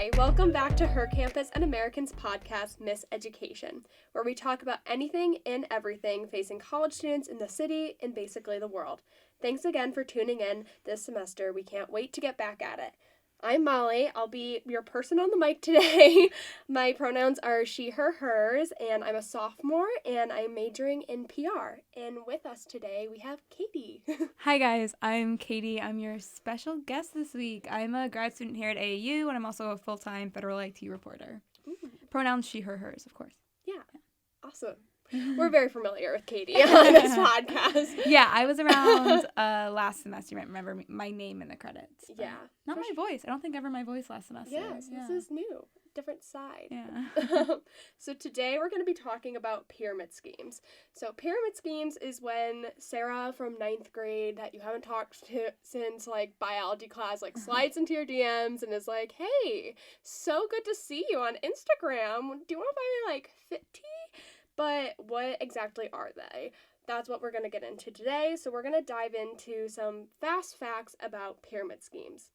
Hi, welcome back to Her Campus and Americans podcast, Miss Education, where we talk about anything and everything facing college students in the city and basically the world. Thanks again for tuning in this semester. We can't wait to get back at it. I'm Molly. I'll be your person on the mic today. My pronouns are she, her, hers, and I'm a sophomore, and I'm majoring in PR. And with us today, we have Katie. Hi guys, I'm Katie. I'm your special guest this week. I'm a grad student here at AAU, and I'm also a full-time federal IT reporter. Ooh. Pronouns she, her, hers, of course. Yeah. Awesome. We're very familiar with Katie on this podcast. Yeah, I was around last semester. You might remember my name in the credits. Yeah. Not my voice. I don't think ever my voice last semester. Yes, this is new. Different side. Yeah. So today we're going to be talking about pyramid schemes. So pyramid schemes is when Sarah from 9th grade that you haven't talked to since like biology class slides into your DMs and is like, hey, so good to see you on Instagram. Do you want to buy me fit tea? But what exactly are they? That's what we're going to get into today. So we're going to dive into some fast facts about pyramid schemes.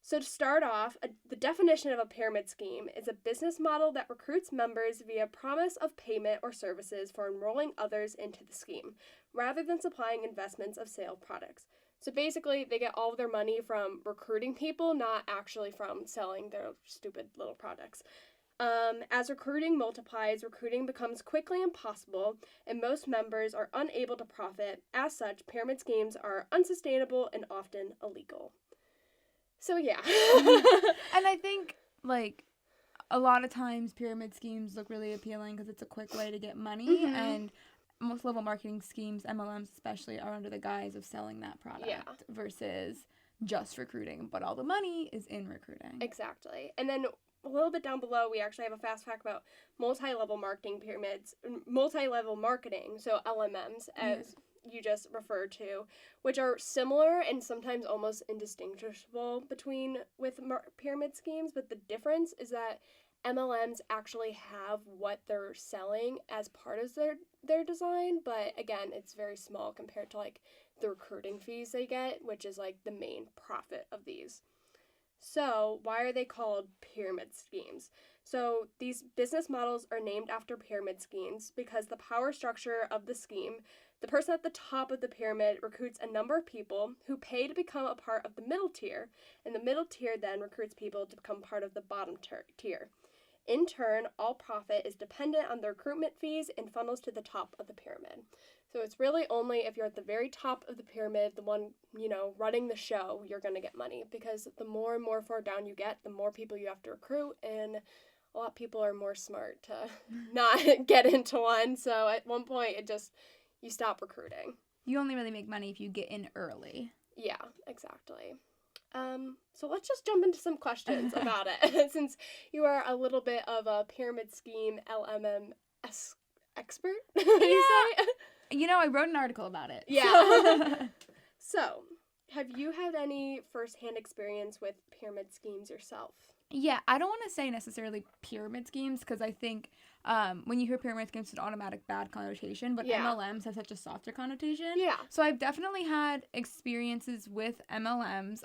So to start off, the definition of a pyramid scheme is a business model that recruits members via promise of payment or services for enrolling others into the scheme, rather than supplying investments of sale products. So basically, they get all of their money from recruiting people, not actually from selling their stupid little products. As recruiting multiplies, recruiting becomes quickly impossible, and most members are unable to profit. As such, pyramid schemes are unsustainable and often illegal. So, yeah. And I think, a lot of times pyramid schemes look really appealing because it's a quick way to get money, and most level marketing schemes, MLMs especially, are under the guise of selling that product versus just recruiting, but all the money is in recruiting. Exactly. And then a little bit down below, we actually have a fast fact about multi-level marketing pyramids, multi-level marketing, so LMMs, as you just referred to, which are similar and sometimes almost indistinguishable with pyramid schemes, but the difference is that MLMs actually have what they're selling as part of their design, but again, it's very small compared to the recruiting fees they get, which is the main profit of these. So, why are they called pyramid schemes? So, these business models are named after pyramid schemes because the power structure of the scheme, the person at the top of the pyramid recruits a number of people who pay to become a part of the middle tier, and the middle tier then recruits people to become part of the bottom tier. In turn, all profit is dependent on the recruitment fees and funnels to the top of the pyramid. So it's really only if you're at the very top of the pyramid, the one, running the show, you're going to get money. Because the more and more far down you get, the more people you have to recruit. And a lot of people are more smart to not get into one. So at one point, you stop recruiting. You only really make money if you get in early. Yeah, exactly. So let's just jump into some questions about it. Since you are a little bit of a pyramid scheme LMM expert, I wrote an article about it. Yeah. So, have you had any firsthand experience with pyramid schemes yourself? Yeah, I don't want to say necessarily pyramid schemes because I think when you hear pyramid schemes, it's an automatic bad connotation, but MLMs have such a softer connotation. Yeah. So I've definitely had experiences with MLMs,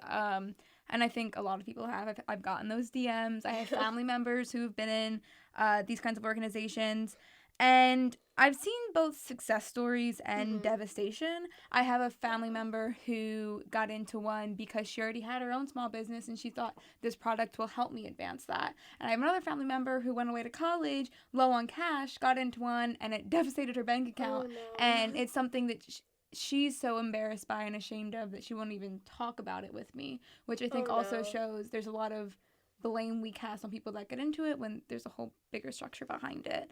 and I think a lot of people have. I've gotten those DMs. I have family members who've been in these kinds of organizations, and I've seen both success stories and devastation. I have a family member who got into one because she already had her own small business and she thought this product will help me advance that. And I have another family member who went away to college, low on cash, got into one, and it devastated her bank account. Oh, no. And it's something that she's so embarrassed by and ashamed of that she won't even talk about it with me, which I think also shows there's a lot of blame we cast on people that get into it when there's a whole bigger structure behind it.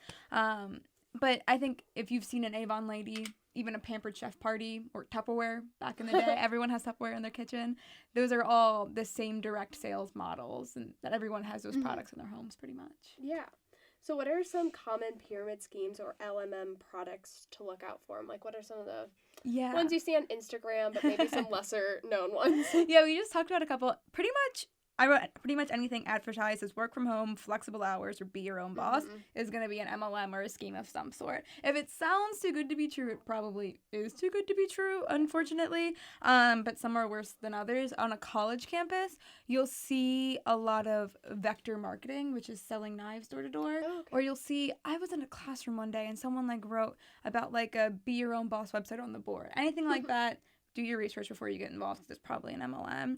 But I think if you've seen an Avon lady, even a Pampered Chef party or Tupperware back in the day, everyone has Tupperware in their kitchen. Those are all the same direct sales models, and that everyone has those products in their homes pretty much. Yeah. So what are some common pyramid schemes or LMM products to look out for? What are some of the ones you see on Instagram, but maybe some lesser known ones? Yeah, we just talked about a couple. Pretty much I wrote pretty much anything advertised as work from home, flexible hours, or be your own boss is going to be an MLM or a scheme of some sort. If it sounds too good to be true, it probably is too good to be true, unfortunately. But some are worse than others. On a college campus, you'll see a lot of vector marketing, which is selling knives door to door. Oh, okay. Or you'll see, I was in a classroom one day and someone like wrote about like a be your own boss website on the board. Anything like that, do your research before you get involved because it's probably an MLM.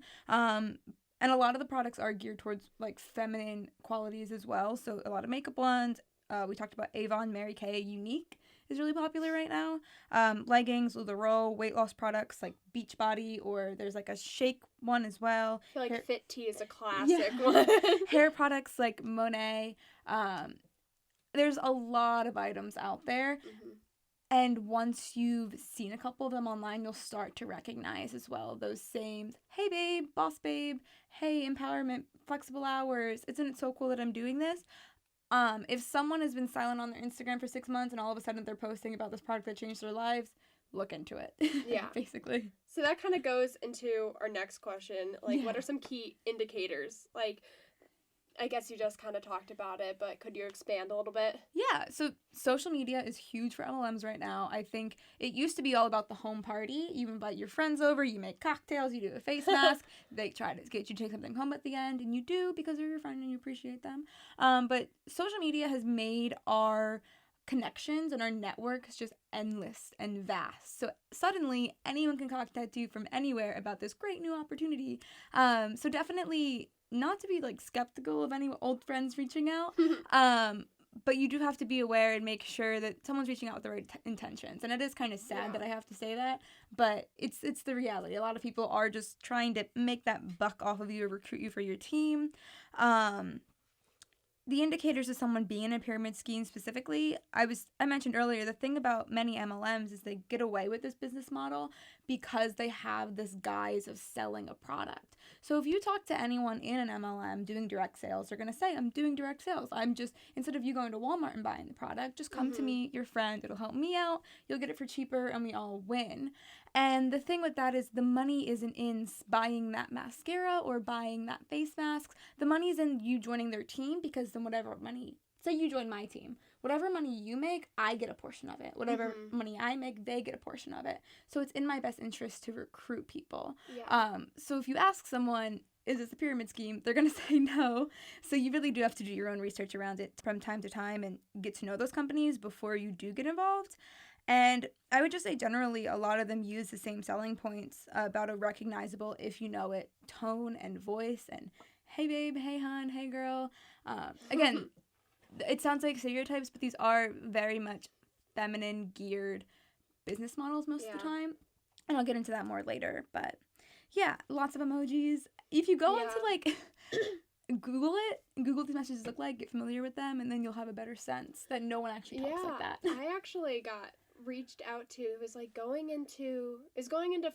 And a lot of the products are geared towards like feminine qualities as well. So a lot of makeup ones. We talked about Avon, Mary Kay, Unique is really popular right now. Leggings, LuLaRoe, weight loss products like Beachbody, or there's like a shake one as well. I feel like Fit Tea is a classic one. Hair products like Monet. There's a lot of items out there. And once you've seen a couple of them online, you'll start to recognize as well those same, hey babe, boss babe, hey empowerment, flexible hours, isn't it so cool that I'm doing this? If someone has been silent on their Instagram for 6 months and all of a sudden they're posting about this product that changed their lives, look into it. Yeah. Basically. So that kind of goes into our next question. Like, what are some key indicators? Like, I guess you just kind of talked about it, but could you expand a little bit? Yeah, so social media is huge for MLMs right now. I think it used to be all about the home party. You invite your friends over, you make cocktails, you do a face mask. They try to get you to take something home at the end, and you do because they're your friend and you appreciate them. But social media has made our connections and our networks just endless and vast. So suddenly anyone can contact you from anywhere about this great new opportunity. So definitely not to be like skeptical of any old friends reaching out, but you do have to be aware and make sure that someone's reaching out with the right intentions. And it is kind of sad that I have to say that, but it's the reality. A lot of people are just trying to make that buck off of you or recruit you for your team. The indicators of someone being in a pyramid scheme specifically, I mentioned earlier, the thing about many MLMs is they get away with this business model because they have this guise of selling a product. So if you talk to anyone in an MLM doing direct sales, they're going to say, I'm doing direct sales. I'm just, instead of you going to Walmart and buying the product, just come to me, your friend, it'll help me out, you'll get it for cheaper, and we all win. And the thing with that is the money isn't in buying that mascara or buying that face mask. The money's in you joining their team, because then whatever money, say you join my team, whatever money you make, I get a portion of it. Whatever money I make, they get a portion of it. So it's in my best interest to recruit people. Yeah. So if you ask someone, is this a pyramid scheme? They're going to say no. So you really do have to do your own research around it from time to time and get to know those companies before you do get involved. And I would just say generally a lot of them use the same selling points about a recognizable, if you know it, tone and voice and hey babe, hey hon, hey girl. Again, it sounds like stereotypes, but these are very much feminine geared business models most of the time. And I'll get into that more later. But yeah, lots of emojis. If you go onto like Google it, Google what these messages look like, get familiar with them, and then you'll have a better sense that no one actually talks like that. I actually got reached out to, it was like going into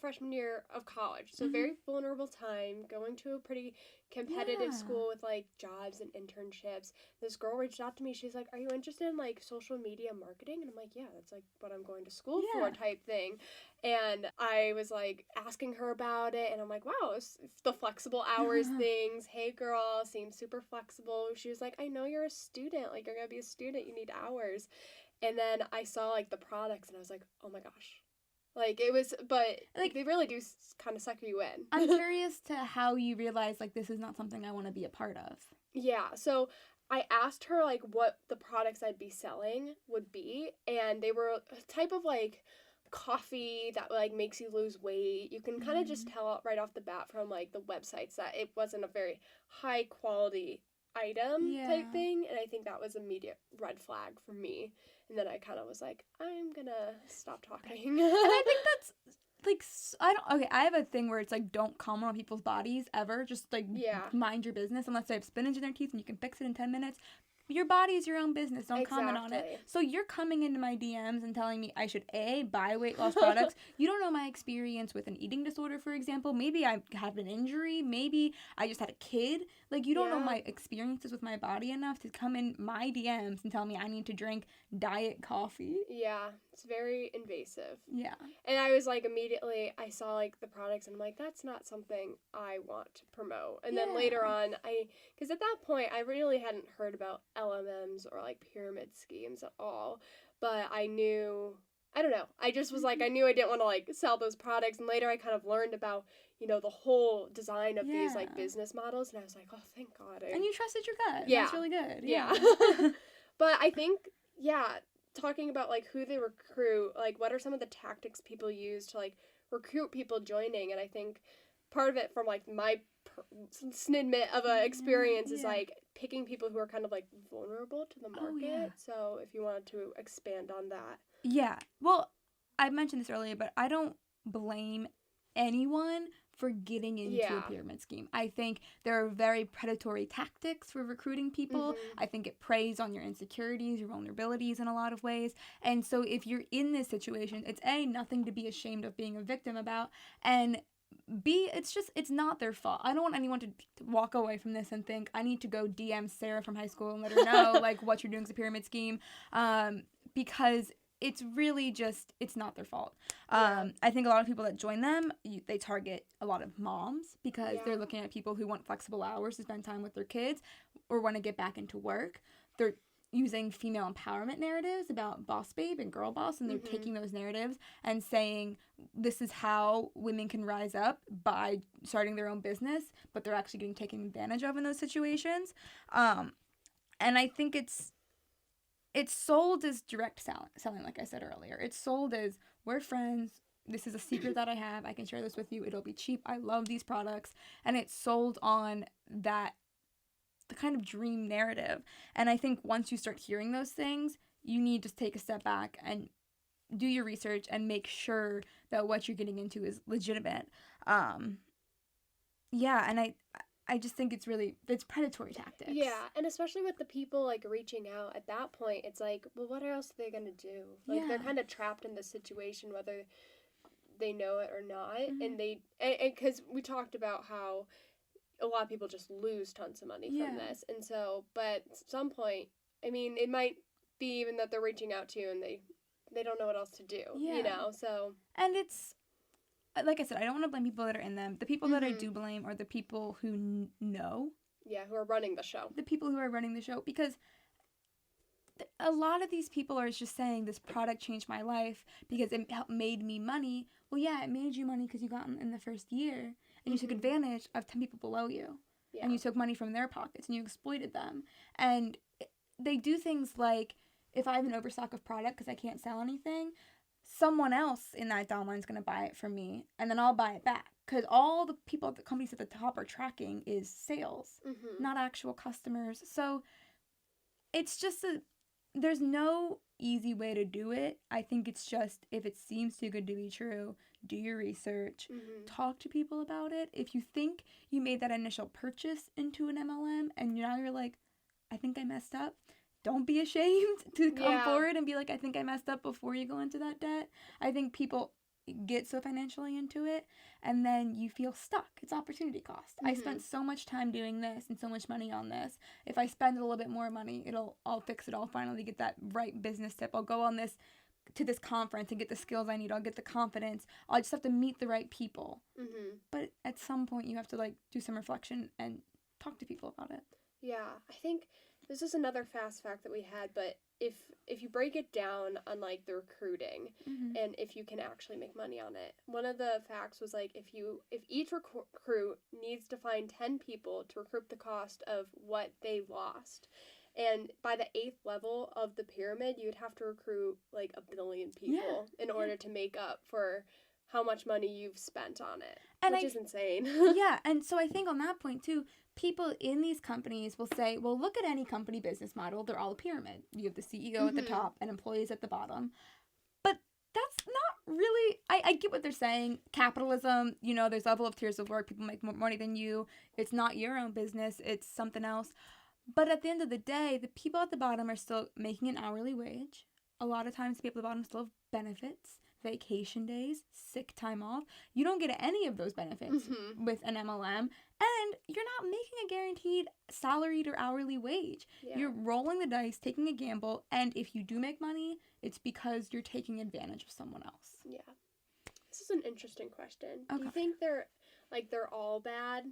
freshman year of college, so very vulnerable time, going to a pretty competitive school with like jobs and internships. This girl reached out to me, she's like, are you interested in like social media marketing? And I'm like, yeah, that's like what I'm going to school for type thing. And I was like asking her about it, and I'm like, wow, it's the flexible hours things, hey girl, seems super flexible. She was like, I know you're a student, like you're gonna be a student, you need hours. And then I saw, like, the products, and I was like, oh, my gosh. Like, it was, but, like, they really do kind of suck you in. I'm curious to how you realize, like, this is not something I want to be a part of. Yeah, so I asked her, like, what the products I'd be selling would be, and they were a type of, like, coffee that, like, makes you lose weight. You can kind of just tell right off the bat from, like, the websites that it wasn't a very high-quality item type thing, and I think that was an immediate red flag for me. And then I kind of was like, I'm gonna stop talking. And I think that's like, I have a thing where it's like, don't comment on people's bodies ever. Just like mind your business, unless they have spinach in their teeth and you can fix it in 10 minutes. your body is your own business. Don't comment on Exactly. it. So you're coming into my DMs and telling me I should buy weight loss products. You don't know my experience with an eating disorder, for example. Maybe I have an injury. Maybe I just had a kid. Like, you don't know Yeah. my experiences with my body enough to come in my DMs and tell me I need to drink diet coffee. Yeah, it's very invasive. Yeah. And I was like, immediately, I saw like the products and I'm like, that's not something I want to promote. And then Yeah. later on, because at that point, I really hadn't heard about LMMs or like pyramid schemes at all. But I knew, I don't know, I just was like, I knew I didn't want to like sell those products. And later I kind of learned about, the whole design of these like Yeah. business models. And I was like, oh, thank God. And you trusted your gut. Yeah. That's really good. Yeah. But I think, talking about like who they recruit, like what are some of the tactics people use to like recruit people joining, and I think part of it from like my snidbit of a experience is Yeah. like picking people who are kind of like vulnerable to the market. yeah. So if you wanted to expand on that. Yeah. Well, I mentioned this earlier, but I don't blame anyone for getting into Yeah. a pyramid scheme. I think there are very predatory tactics for recruiting people. Mhm. I think it preys on your insecurities, your vulnerabilities in a lot of ways. And so if you're in this situation, it's nothing to be ashamed of being a victim about, and B, it's not their fault. I don't want anyone to walk away from this and think I need to go DM Sarah from high school and let her know like what you're doing is a pyramid scheme, because it's really just, it's not their fault. Yeah. I think a lot of people that join them, they target a lot of moms because Yeah. they're looking at people who want flexible hours to spend time with their kids or want to get back into work. They're using female empowerment narratives about boss babe and girl boss, and they're Mhm. taking those narratives and saying this is how women can rise up by starting their own business, but they're actually getting taken advantage of in those situations. And I think it's sold as direct selling, like I said earlier. It's sold as, we're friends, this is a secret that I have, I can share this with you, it'll be cheap, I love these products. And it's sold on that, the kind of dream narrative. And I think once you start hearing those things, you need to take a step back and do your research and make sure that what you're getting into is legitimate. Yeah, and I just think it's predatory tactics. Yeah, and especially with the people like reaching out at that point, it's like, well, what else are they gonna do? Like they're Yeah. kind of trapped in this situation, whether they know it or not, Mhm. and because we talked about how a lot of people just lose tons of money Yeah. from this, and so, but at some point, I mean, it might be even that they're reaching out to you and they don't know what else to do, Yeah. So And it's, like I said, I don't want to blame people that are in them. The people that I Mhm. do blame are the people who know, yeah, who are running the show. the people who are running the show, because a lot of these people are just saying this product changed my life because it made me money. Well, yeah, it made you money because you got in the first year and you took Mhm. advantage of 10 people below you. Yeah. And you took money from their pockets and you exploited them. And they do things like, if I have an overstock of product because I can't sell anything, someone else in that downline is going to buy it from me, and then I'll buy it back. Because all the people, the companies at the top are tracking is sales, Mhm. not actual customers. So it's just there's no easy way to do it. I think it's just, if it seems too good to be true, do your research, Mhm. talk to people about it. If you think you made that initial purchase into an MLM and now you're like, I think I messed up, don't be ashamed to come Yeah. forward and be like, I think I messed up before you go into that debt. I think people get so financially into it and then you feel stuck. It's opportunity cost. I Mhm. spent so much time doing this and so much money on this. If I spend a little bit more money, I'll fix it. I'll finally get that right business tip. I'll go on to this conference and get the skills I need. I'll get the confidence. I'll just have to meet the right people. Mhm. But at some point you have to like do some reflection and talk to people about it. Yeah, I think this is another fast fact that we had, but if you break it down on like the recruiting and if you can actually make money on it, one of the facts was like if each recruit needs to find 10 people to recoup the cost of what they lost, and by the 8th level of the pyramid, you'd have to recruit like 1 billion people in order to make up for how much money you've spent on it, And which is insane. Yeah, and so I think on that point too, people in these companies will say, well, look at any company business model, they're all a pyramid. You have the CEO at the Mhm. top and employees at the bottom. But that's not really, I get what they're saying. Capitalism, there's level of tiers of work, people make more money than you. It's not your own business, it's something else. But at the end of the day, the people at the bottom are still making an hourly wage. A lot of times, the people at the bottom still have benefits, vacation days, sick time off. You don't get any of those benefits with an MLM, and you're not making a guaranteed salaried or hourly wage. Yeah. You're rolling the dice, taking a gamble, and if you do make money, it's because you're taking advantage of someone else. Yeah. This is an interesting question. Okay. Do you think they're all bad?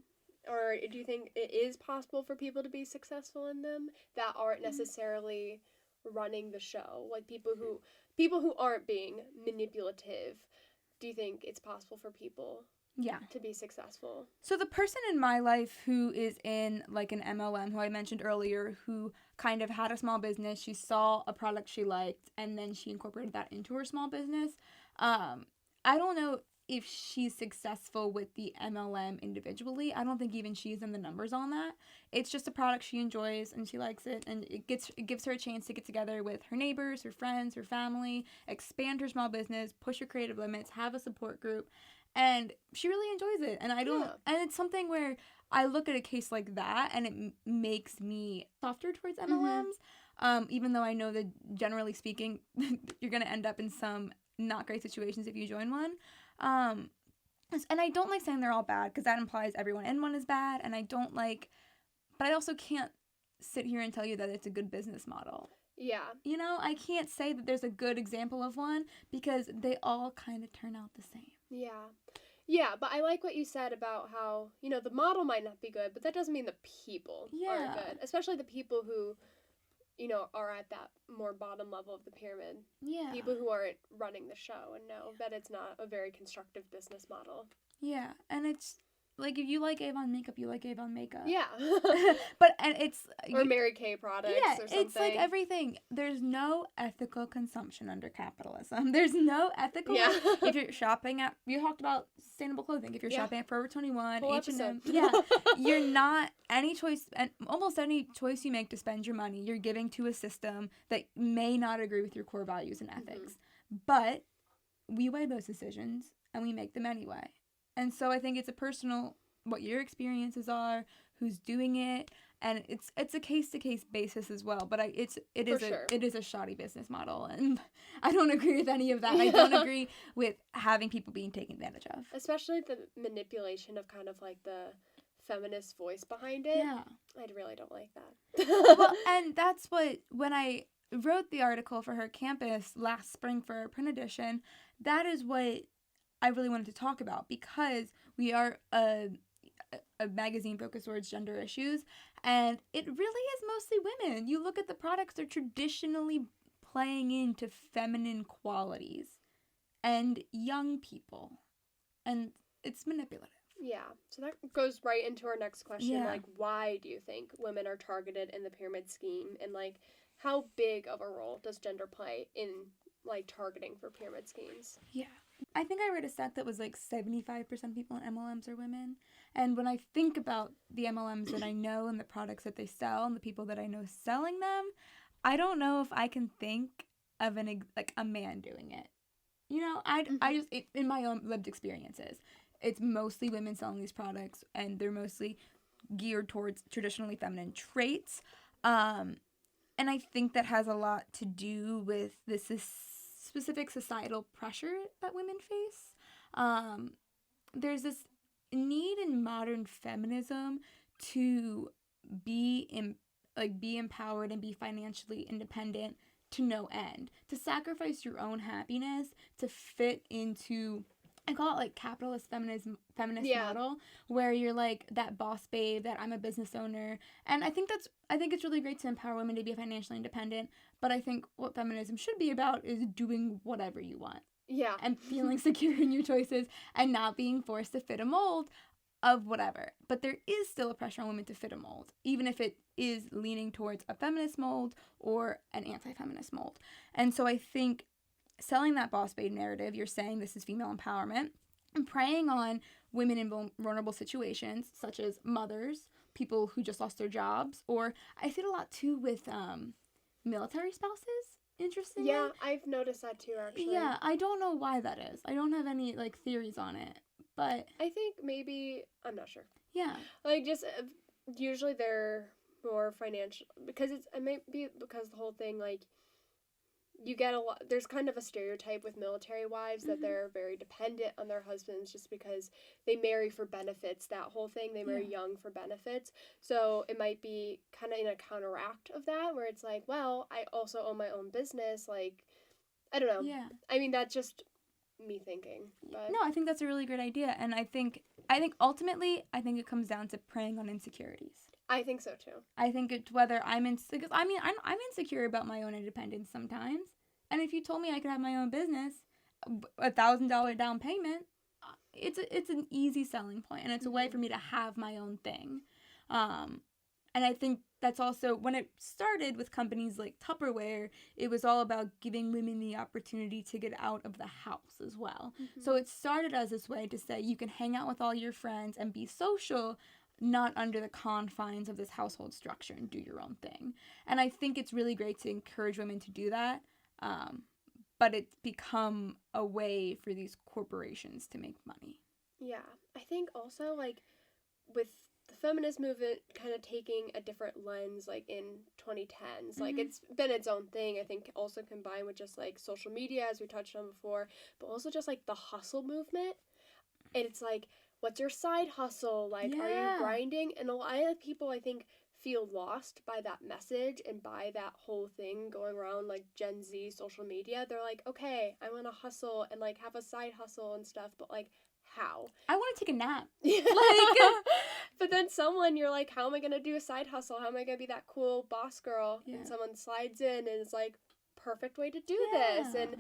Or do you think it is possible for people to be successful in them that aren't necessarily running the show? Like people who aren't being manipulative. Do you think it's possible for people Yeah. to be successful? So the person in my life who is in like an MLM, who I mentioned earlier, who kind of had a small business, she saw a product she liked, and then she incorporated that into her small business. I don't know if she's successful with the MLM individually. I don't think even she's in the numbers on that. It's just a product she enjoys and she likes it, and it gives her a chance to get together with her neighbors, her friends, her family, expand her small business, push her creative limits, have a support group, and she really enjoys it. And and it's something where I look at a case like that and it makes me softer towards MLMs. Even though I know that generally speaking, you're going to end up in some not great situations if you join one. And I don't like saying they're all bad because that implies everyone in one is bad, and but I also can't sit here and tell you that it's a good business model. Yeah. You know, I can't say that there's a good example of one because they all kind of turn out the same. Yeah. Yeah, but I like what you said about how, the model might not be good, but that doesn't mean the people aren't good. Especially the people who, are at that more bottom level of the pyramid. Yeah. People who aren't running the show and know that it's not a very constructive business model. Yeah, and it's like if you like Avon makeup, you like Avon makeup. Yeah. And it's or Mary Kay products or something. It's like everything. There's no ethical consumption under capitalism. There's no ethical if you're shopping at, you talked about sustainable clothing. If you're shopping at Forever 21, H&M, you're not almost any choice you make to spend your money, you're giving to a system that may not agree with your core values and ethics. But we weigh those decisions and we make them anyway. And so I think it's a personal, what your experiences are, who's doing it, and it's a case-to-case basis as well. But it is a shoddy business model, and I don't agree with any of that. I don't agree with having people being taken advantage of. Especially the manipulation of kind of like the feminist voice behind it. Yeah. I really don't like that. Well, and that's when I wrote the article for her campus last spring for our print edition, that is what I really wanted to talk about, because we are a magazine focused towards gender issues, and it really is mostly women. You look at the products, they're traditionally playing into feminine qualities and young people, and it's manipulative. Yeah, so that goes right into our next question, Yeah. like, why do you think women are targeted in the pyramid scheme, and, like, how big of a role does gender play in, like, targeting for pyramid schemes? Yeah. I think I read a stat that was like 75% of people in MLMs are women. And when I think about the MLMs that I know and the products that they sell and the people that I know selling them, I don't know if I can think of a man doing it. You know, in my own lived experiences, it's mostly women selling these products, and they're mostly geared towards traditionally feminine traits. And I think that has a lot to do with this specific societal pressure that women face. There's this need in modern feminism to be empowered and be financially independent to no end, to sacrifice your own happiness to fit into, I call it like capitalist feminist model, where you're like that boss babe, that I'm a business owner. And I think it's really great to empower women to be financially independent, but I think what feminism should be about is doing whatever you want. Yeah. And feeling secure in your choices and not being forced to fit a mold of whatever. But there is still a pressure on women to fit a mold, even if it is leaning towards a feminist mold or an anti-feminist mold. And so I think selling that boss babe narrative, you're saying this is female empowerment, and preying on women in vulnerable situations, such as mothers, people who just lost their jobs, or I see it a lot too with military spouses, interestingly. Yeah, I've noticed that too, actually. Yeah, I don't know why that is. I don't have any, theories on it, but I think maybe, I'm not sure. Yeah. Just, usually they're more financial, because it might be because the whole thing, like, you get a lot, there's kind of a stereotype with military wives that they're very dependent on their husbands just because they marry for benefits, that whole thing, they marry young for benefits. So it might be kind of in a counteract of that, where it's like, well, I also own my own business, like, I don't know. Yeah. I mean, that's just me thinking. But No, I think that's a really great idea, and I think ultimately, I think it comes down to preying on insecurities. I think so too. I think it's whether I'm insecure. I mean, I'm insecure about my own independence sometimes. And if you told me I could have my own business, $1,000 down payment, it's an easy selling point, and it's a way for me to have my own thing. And I think that's also when it started with companies like Tupperware, it was all about giving women the opportunity to get out of the house as well. So it started as this way to say you can hang out with all your friends and be social, not under the confines of this household structure, and do your own thing. And I think it's really great to encourage women to do that, but it's become a way for these corporations to make money. Yeah. I think also, like, with the feminist movement kind of taking a different lens, like, in 2010s, like, it's been its own thing, I think, also combined with just, like, social media, as we touched on before, but also just, like, the hustle movement. And it's like, what's your side hustle? Like, are you grinding? And a lot of people, I think, feel lost by that message and by that whole thing going around, like, Gen Z social media. They're like, okay, I want to hustle and, like, have a side hustle and stuff, but, like, how? I want to take a nap. But then you're like, how am I going to do a side hustle? How am I going to be that cool boss girl? Yeah. And someone slides in and it's like, perfect way to do this. And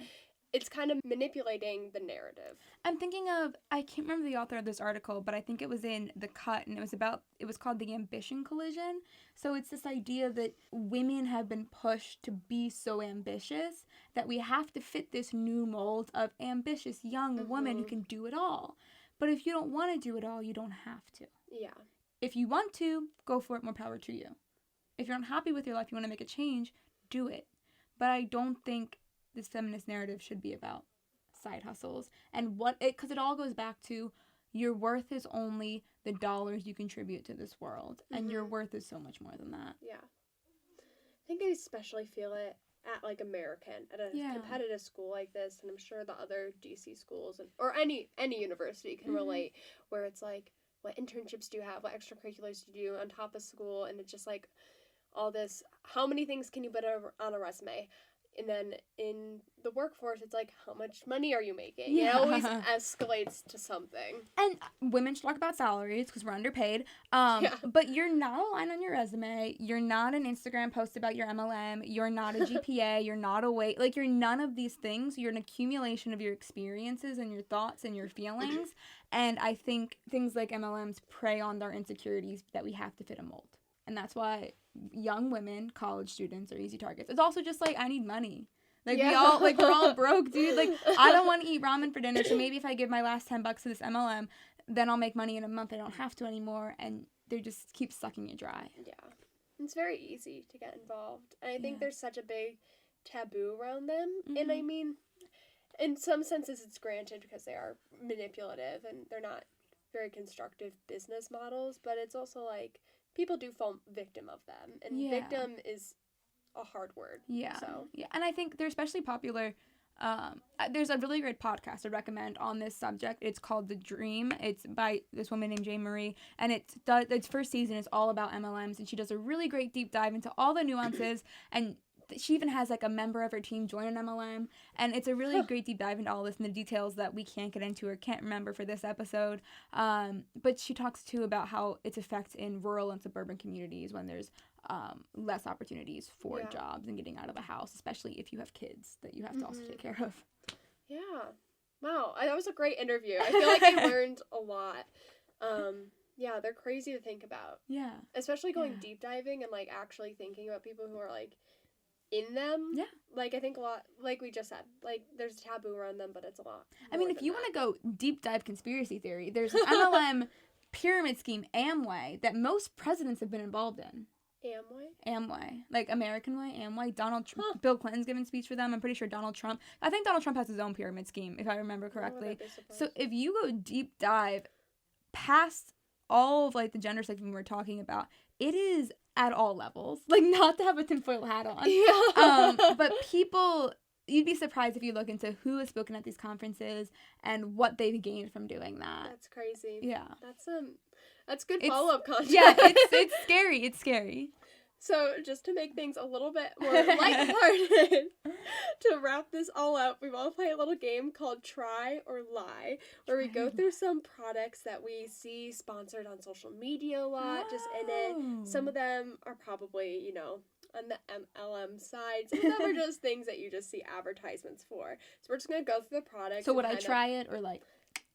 it's kind of manipulating the narrative. I'm thinking of, I can't remember the author of this article, but I think it was in The Cut, and it was called The Ambition Collision. So it's this idea that women have been pushed to be so ambitious that we have to fit this new mold of ambitious young woman who can do it all. But if you don't want to do it all, you don't have to. Yeah. If you want to, go for it, more power to you. If you're unhappy with your life, you want to make a change, do it. But I don't think this feminist narrative should be about side hustles and because it all goes back to your worth is only the dollars you contribute to this world, and your worth is so much more than that. Yeah. I think I especially feel it at, like, American, at a competitive school like this, and I'm sure the other DC schools or any university can relate, where it's like, what internships do you have? What extracurriculars do you do on top of school? And it's just like all this, how many things can you put on a resume? And then in the workforce, it's like, how much money are you making? It always escalates to something. And women should talk about salaries because we're underpaid. But you're not a line on your resume. You're not an Instagram post about your MLM. You're not a GPA. You're not a weight. Like, you're none of these things. You're an accumulation of your experiences and your thoughts and your feelings. And I think things like MLMs prey on our insecurities that we have to fit a mold. And that's why young women, college students, are easy targets. It's also just like, I need money. Like, we're all broke, dude. Like, I don't want to eat ramen for dinner, so maybe if I give my last $10 to this MLM, then I'll make money in a month. I don't have to anymore. And they just keep sucking it dry. Yeah. It's very easy to get involved. And I think there's such a big taboo around them. And I mean, in some senses it's granted because they are manipulative and they're not very constructive business models, but it's also like, people do fall victim of them, and victim is a hard word. Yeah. And I think they're especially popular. There's a really great podcast I recommend on this subject. It's called The Dream. It's by this woman named Jane Marie, and its first season is all about MLMs, and she does a really great deep dive into all the nuances, and she even has, like, a member of her team join an MLM, and it's a really great deep dive into all this and the details that we can't get into or can't remember for this episode. But she talks, too, about how its effects in rural and suburban communities when there's less opportunities for jobs and getting out of the house, especially if you have kids that you have to also take care of. Yeah. Wow. That was a great interview. I feel like I learned a lot. Yeah, they're crazy to think about. Yeah. Especially going deep diving and, like, actually thinking about people who are, like, in them. Yeah. Like, I think a lot, like we just said, like, there's a taboo around them, but it's a lot. I mean, if you want to go deep dive conspiracy theory, there's an MLM pyramid scheme, Amway, that most presidents have been involved in. Amway. Like, American Way, Amway. Bill Clinton's giving speech for them. I'm pretty sure I think Donald Trump has his own pyramid scheme, if I remember correctly. So if you go deep dive past all of like the gender spectrum we're talking about, it is at all levels. Like, not to have a tinfoil hat on. Yeah. But people, you'd be surprised if you look into who has spoken at these conferences and what they've gained from doing that. That's crazy. Yeah. That's good It's- follow-up content. Yeah, it's scary. It's scary. So, just to make things a little bit more lighthearted, to wrap this all up, we want to play a little game called Try or Lie, where we go through some products that we see sponsored on social media a lot, just in it. Some of them are probably, you know, on the MLM side. Some of them are just things that you just see advertisements for. So, we're just going to go through the products. So and would I kind of- try it or like?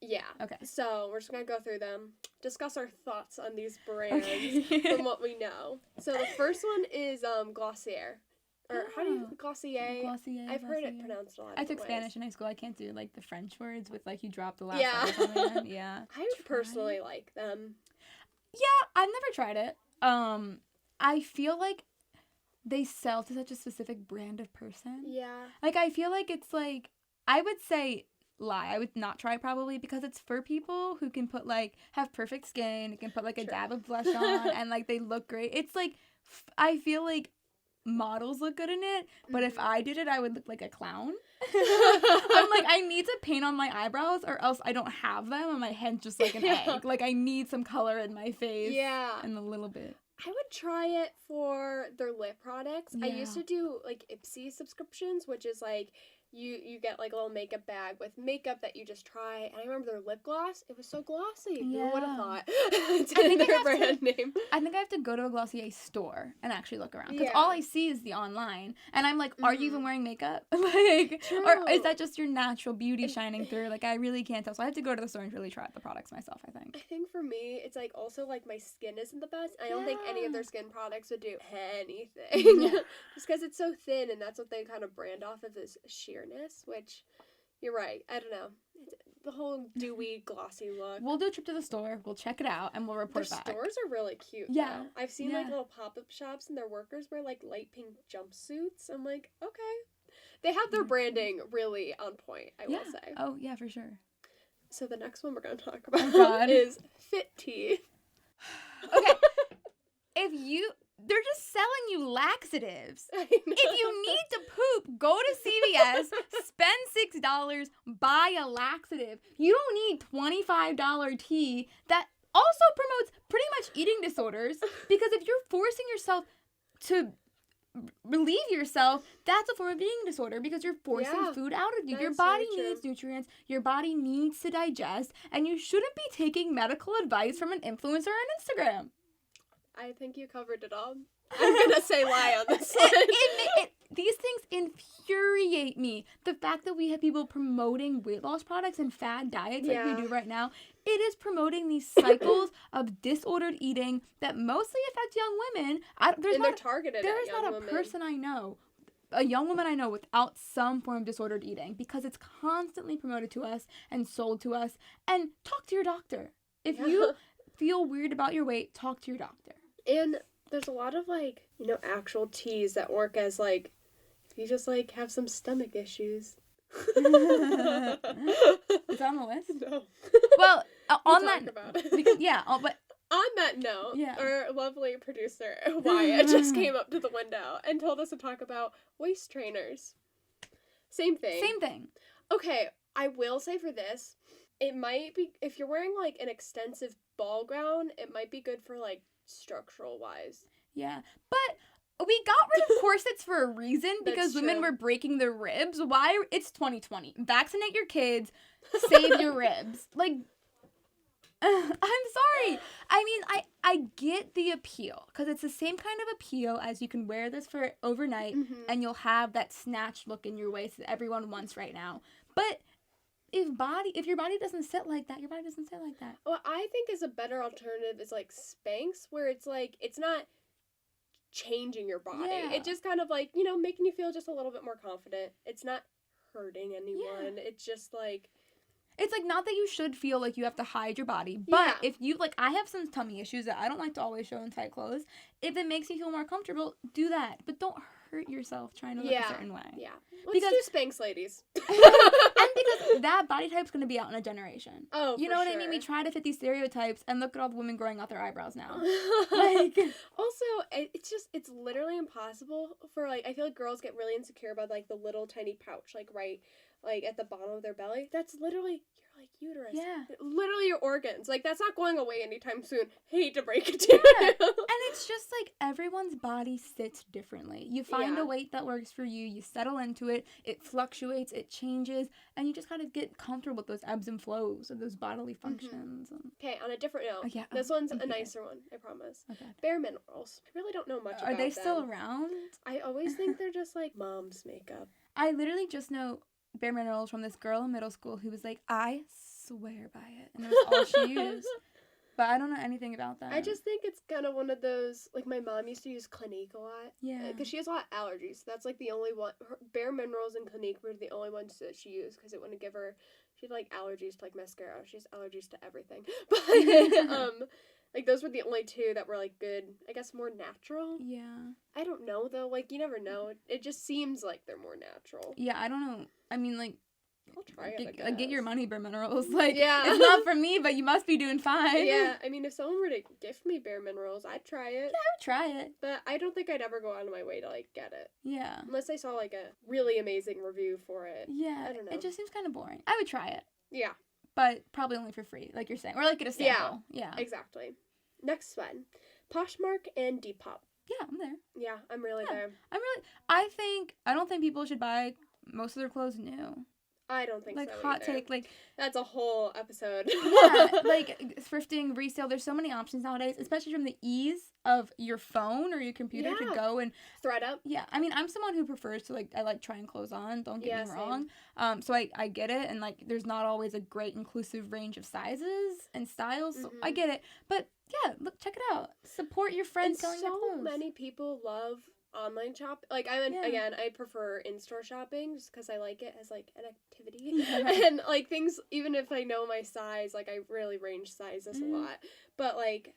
Yeah. Okay. So, we're just going to go through them, discuss our thoughts on these brands Okay. from what we know. So, the first one is Glossier. Or how do you, Glossier? Glossier. I've heard it Glossier. pronounced a lot of I took different ways. Spanish in high school. I can't do like the French words with like you drop the last Yeah. letters on the end. Yeah. I personally like them. Yeah, I've never tried it. I feel like they sell to such a specific brand of person. Yeah. Like, I feel like it's like, I would say lie. I would not try it probably because it's for people who can put like, have perfect skin, can put like a True. dab of blush on and like they look great. It's like, I feel like models look good in it, but if Mhm. I did it, I would look like a clown. I'm like, I need to paint on my eyebrows or else I don't have them and my head's just like an Yeah. egg. Like, I need some color in my face. Yeah. And a little bit. I would try it for their lip products. I used Yeah. to do like Ipsy subscriptions, which is like you get like a little makeup bag with makeup that you just try. And I remember their lip gloss; it was so glossy. Who would have Yeah. thought? It's I in think I their have to- brand name. I think I have to go to a Glossier store and actually look around. Because Yeah. all I see is the online. And I'm like, are you Mhm. even wearing makeup? Like, or is True. that just your natural beauty And- shining through? Like, I really can't tell. So I have to go to the store and really try out the products myself, I think. I think for me, it's like also like my skin isn't the best. I don't think any of their Yeah. skin products would do anything. Yeah. Just because it's so thin, and that's what they kind of brand off of is sheerness, which you're right. I don't know. The whole dewy, glossy look. We'll do a trip to the store. We'll check it out and we'll Their report back. stores are really cute. Yeah. Though. I've seen like Yeah. little pop-up shops and their workers wear like light pink jumpsuits. I'm like, okay. They have their Mhm. branding really on point, I will say. Oh, yeah, for sure. So the next one we're going to talk about God. is Fit Tea. Okay. They're just selling you laxatives. I If know. you need to poop, go to CVS, spend $6, buy a laxative. You don't need $25 tea that also promotes pretty much eating disorders, because if you're forcing yourself to relieve yourself, that's a form of eating disorder because you're forcing Yeah, food out of you. Your that's body very needs true. nutrients, your body needs to digest, and you shouldn't be taking medical advice from an influencer on Instagram. I think you covered it all. I'm going to say lie on this one. These things infuriate me. The fact that we have people promoting weight loss products and fad diets like Yeah. we do right now, it is promoting these cycles of disordered eating that mostly affect young women. There's And they're not, targeted there at is young not a women. person I know, a young woman I know without some form of disordered eating, because it's constantly promoted to us and sold to us. And talk to your doctor. If you feel weird about your weight, talk to your doctor. And there's a lot of, like, you know, actual teas that work as, like, if you just, like, have some stomach issues. Is that on the list? No. Well, We'll on talk that, about it. because, yeah, but On that note, Yeah. our lovely producer, Wyatt, just came up to the window and told us to talk about waist trainers. Same thing. same thing. Okay, I will say for this, it might be, if you're wearing, like, an extensive ball gown, it might be good for, like, structural wise. Yeah, but we got rid of corsets for a reason, because That's women true. were breaking their ribs. Why? It's 2020. Vaccinate your kids. Save your ribs. Like, I'm sorry. I mean, I get the appeal, because it's the same kind of appeal as you can wear this for overnight Mhm. and you'll have that snatched look in your waist that everyone wants right now. But if your body doesn't sit like that, your body doesn't sit like that. What I think is a better alternative is, like, Spanx, where it's, like, it's not changing your body. Yeah. It just kind of, like, you know, making you feel just a little bit more confident. It's not hurting anyone. It's just, like... It's like, not that you should feel like you have to hide your body, but Yeah. if you, like, I have some tummy issues that I don't like to always show in tight clothes. If it makes you feel more comfortable, do that. But don't hurt yourself trying to look Yeah. a certain way. Yeah. Let's Because- do Spanx, ladies. And because that body type's going to be out in a generation. Oh, you for know what I sure. mean? We try to fit these stereotypes, and look at all the women growing out their eyebrows now. Like, also, it's literally impossible for, like, I feel like girls get really insecure about, like, the little tiny pouch, like, right, like, at the bottom of their belly. That's literally your, like, uterus. Yeah. Literally your organs. Like, that's not going away anytime soon. Hate to break it to Yeah. you. And it's just like everyone's body sits differently. You find Yeah. a weight that works for you, you settle into it, it fluctuates, it changes, and you just kind of get comfortable with those ebbs and flows of those bodily functions. Okay, on a different note. Oh, yeah. This one's a okay. nicer one, I promise. Okay. Bare Minerals. I really don't know much about Are they them. still around? I always think they're just, like, mom's makeup. I literally just know Bare Minerals from this girl in middle school who was like, I swear by it. And it was all she used. But I don't know anything about that. I just think it's kind of one of those, like, my mom used to use Clinique a lot. Yeah. Because she has a lot of allergies. So that's, like, the only one. Bare Minerals and Clinique were the only ones that she used because it wouldn't give her. She had, like, allergies to, like, mascara. She has allergies to everything. But, like, those were the only two that were, like, good. I guess more natural. Yeah. I don't know, though. Like, you never know. It just seems like they're more natural. Yeah, I don't know. I mean, like, I'll try it, I get your guess. money, Bare Minerals. Like, Yeah. it's not for me, but you must be doing fine. Yeah, I mean, if someone were to gift me Bare Minerals, I'd try it. I would try it. But I don't think I'd ever go out of my way to, like, get it. Yeah. Unless I saw, like, a really amazing review for it. Yeah. I don't know. It just seems kind of boring. I would try it, Yeah, but probably only for free, like you're saying. Or, like, get a sample. Yeah. exactly. Next one. Poshmark and Depop. Yeah, I'm there. Yeah, I'm really Yeah. there. I don't think people should buy most of their clothes new. I don't think Like, so hot either. take, like, That's a whole episode. yeah, like thrifting, resale. There's so many options nowadays, especially from the ease of your phone or your computer to Yeah. go and Thread up. yeah. I mean, I'm someone who prefers to I like trying clothes on. Don't get Yeah, me same. wrong. So I get it, and like there's not always a great inclusive range of sizes and styles. So I Mhm. get it, but yeah, look, check it out. Support your friends And selling their so clothes. many people love online shop. Like, Yeah. again, I prefer in-store shopping just because I like it as, like, an activity. Yeah. And, like, things, even if I know my size, like, I really range sizes a Mhm. lot. But, like,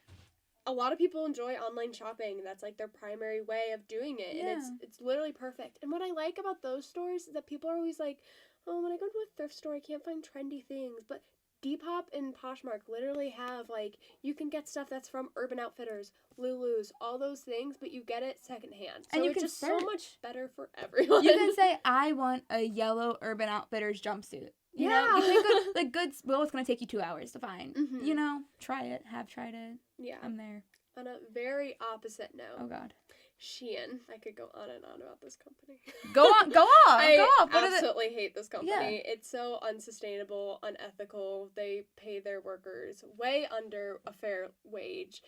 a lot of people enjoy online shopping. That's, like, their primary way of doing it. Yeah. And it's literally perfect. And what I like about those stores is that people are always like, oh, when I go to a thrift store, I can't find trendy things. But Depop and Poshmark literally have, like, you can get stuff that's from Urban Outfitters, Lulu's, all those things, but you get it secondhand. So And you it's can just search. so much better for everyone. You can say, I want a yellow Urban Outfitters jumpsuit. You know, you think well, it's going to take you 2 hours to find. Mhm. You know, try it. Have tried it. Yeah. I'm there. On a very opposite note, Oh, God. Shein. I could go on and on about this company. Go on. Go off. I Go off. What are the... absolutely hate this company. It's so unsustainable, unethical. They pay their workers way under a fair wage.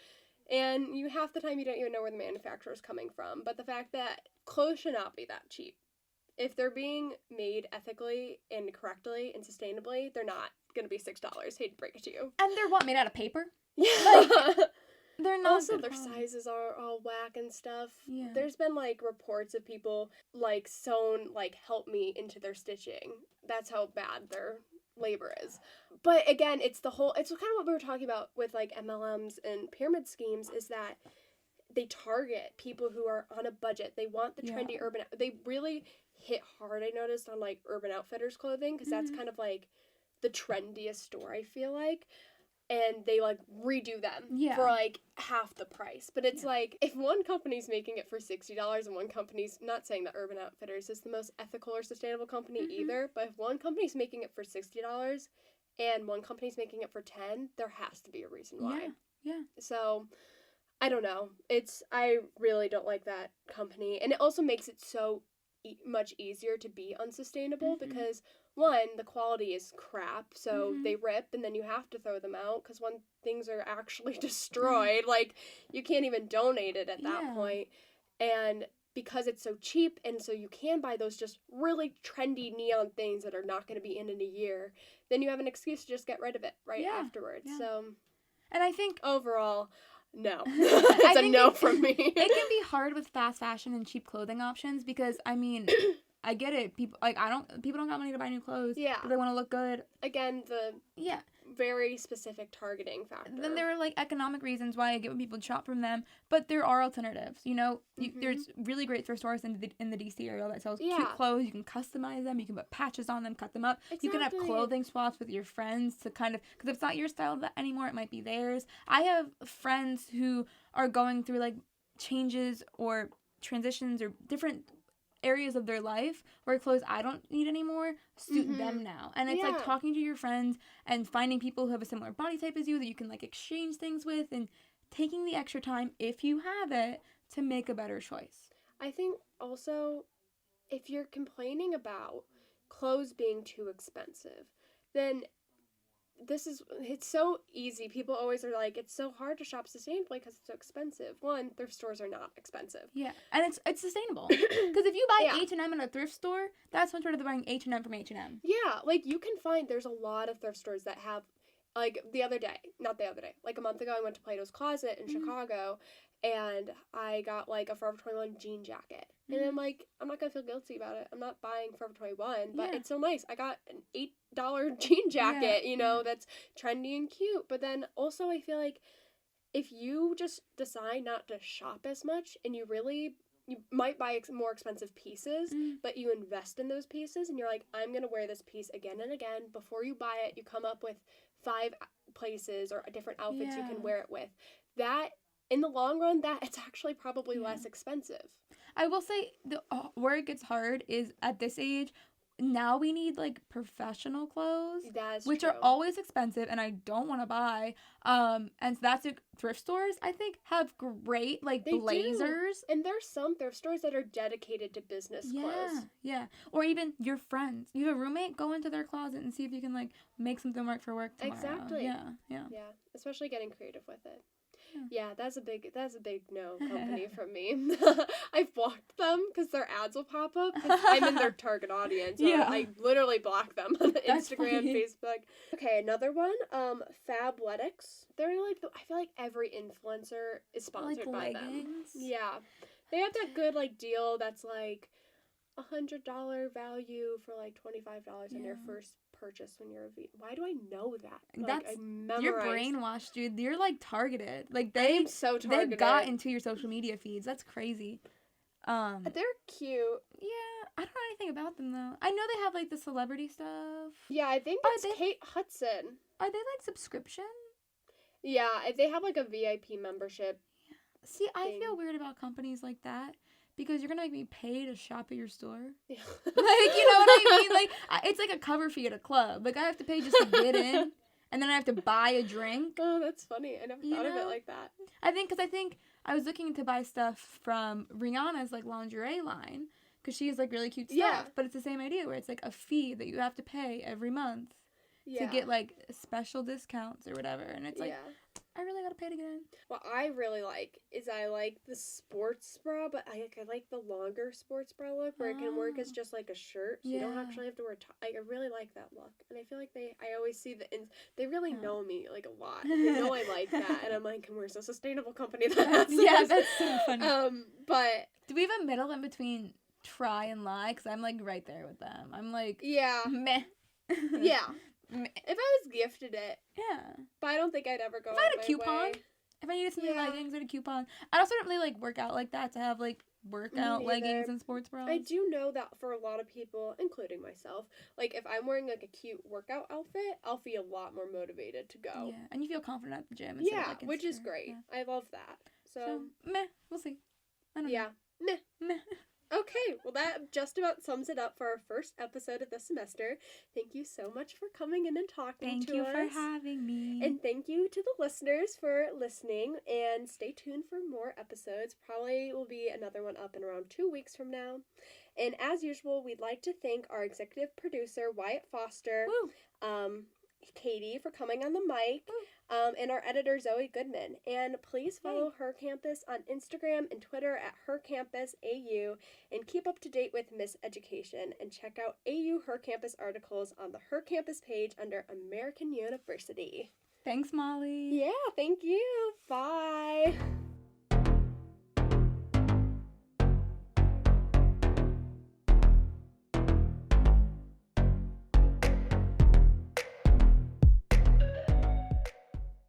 And half the time you don't even know where the manufacturer is coming from. But the fact that clothes should not be that cheap. If they're being made ethically and correctly and sustainably, they're not going to be $6. Hate to break it to you. And they're what, made out of paper? Yeah. They're not Also, good their quality. sizes are all whack and stuff. Yeah. There's been, like, reports of people, like, sewn, like, help me into their stitching. That's how bad their labor is. But, again, it's kind of what we were talking about with, like, MLMs and pyramid schemes, is that they target people who are on a budget. They want the trendy Yeah. urban... They really hit hard, I noticed, on, like, Urban Outfitters clothing, because that's Mhm. kind of, like, the trendiest store, I feel like. And they, like, redo them Yeah. for, like, half the price. But it's like, if one company's making it for $60 and one company's, not saying that Urban Outfitters is the most ethical or sustainable company Mhm. either, but if one company's making it for $60 and one company's making it for $10, there has to be a reason why. Yeah. So, I don't know. I really don't like that company. And it also makes it so much easier to be unsustainable Mhm. because, one, the quality is crap, so Mhm. they rip and then you have to throw them out because when things are actually destroyed, like, you can't even donate it at that Yeah. point. And because it's so cheap and so you can buy those just really trendy neon things that are not going to be in a year, then you have an excuse to just get rid of it Yeah. afterwards. Yeah. So, And I think overall, no. I It's a think no it- from me. it can be hard with fast fashion and cheap clothing options because, I mean, I get it. People don't got money to buy new clothes. Yeah. But they want to look good. Again, the Yeah. very specific targeting factor. Then there are like economic reasons why I get when people shop from them, but there are alternatives. You know, there's really great thrift stores in the DC area that sells cute clothes. You can customize them. You can put patches on them, cut them up. Exactly. You can have clothing swaps with your friends to kind of, because if it's not your style anymore, it might be theirs. I have friends who are going through like changes or transitions or different areas of their life where clothes I don't need anymore suit them now. And it's like talking to your friends and finding people who have a similar body type as you that you can like exchange things with, and taking the extra time, if you have it, to make a better choice. I think also, if you're complaining about clothes being too expensive, then it's so easy. People always are like, it's so hard to shop sustainably because it's so expensive. One, thrift stores are not expensive. Yeah, and it's sustainable. Because if you buy H&M in a thrift store, that's much better than buying H&M from H&M. Yeah, like you can find, there's a lot of thrift stores that have, like like a month ago, I went to Plato's Closet in Chicago, and I got like a Forever 21 jean jacket. And I'm like, I'm not going to feel guilty about it. I'm not buying Forever 21, but it's so nice. I got an $8 jean jacket, you know, that's trendy and cute. But then also I feel like if you just decide not to shop as much, and you might buy more expensive pieces, but you invest in those pieces and you're like, I'm going to wear this piece again and again. Before you buy it, you come up with 5 places or different outfits you can wear it with. That, in the long run, that it's actually probably less expensive. I will say where it gets hard is at this age. Now we need like professional clothes, which are always expensive, and I don't want to buy. And so that's thrift stores, I think, have great like blazers. And there's some thrift stores that are dedicated to business clothes. Yeah. Or even your friends. You have a roommate, go into their closet and see if you can like make something work for work tomorrow. Exactly. Yeah. Especially getting creative with it. Yeah, that's a big no company from me. I've blocked them because their ads will pop up because I'm in their target audience. So I literally block them on Instagram, Facebook. Okay, another one, Fabletics. They're like, I feel like every influencer is sponsored by them. Yeah. They have that good like deal that's like $100 value for like $25 on your first purchase when you're a vegan. Why do I know that? Like, you're brainwashed, dude. You're like targeted. Like I'm so targeted. They got into your social media feeds. That's crazy. They're cute. Yeah, I don't know anything about them though. I know they have like the celebrity stuff. Yeah, I think it's Kate Hudson. Are they like subscription? Yeah, they have like a VIP membership. Yeah. See, I feel weird about companies like that. Because you're going to make me pay to shop at your store. Yeah. Like, you know what I mean? Like, it's like a cover fee at a club. Like, I have to pay just to get in. And then I have to buy a drink. Oh, that's funny. I never thought of it like that. I think I was looking to buy stuff from Rihanna's, like, lingerie line. Because she has, like, really cute stuff. Yeah. But it's the same idea where it's, like, a fee that you have to pay every month. To get, like, special discounts or whatever. And it's like... I really gotta pay to get in. What I really like is I like the sports bra, but I like the longer sports bra look where it can work as just like a shirt, so you don't actually have to wear I really like that look, and I feel like I always see they really know me like a lot. They know I like that, and I'm like, where's a sustainable company that has this? Yeah, that's so funny. But do we have a middle in between try and lie? Because I'm like right there with them. I'm like meh. Yeah. If I was gifted it. Yeah. But I don't think I'd ever go if I had a coupon. If I needed some new leggings and a coupon. I also don't really like work out like that to have like workout leggings and sports bras. I do know that for a lot of people, including myself, like if I'm wearing like a cute workout outfit, I'll feel a lot more motivated to go. Yeah, and you feel confident at the gym. Yeah, of, like, which is great. Yeah. I love that. So meh, we'll see. I don't know. Meh. Okay, well that just about sums it up for our first episode of the semester. Thank you so much for coming in and talking to us. Thank you for having me. And thank you to the listeners for listening, and stay tuned for more episodes. Probably will be another one up in around 2 weeks from now. And as usual, we'd like to thank our executive producer, Wyatt Foster, Katie for coming on the mic, and our editor, Zoe Goodman. And please follow Her Campus on Instagram and Twitter at HerCampusAU, and keep up to date with Miss Education, and check out AU Her Campus articles on the Her Campus page under American University. Thanks, Molly. Yeah, thank you. Bye.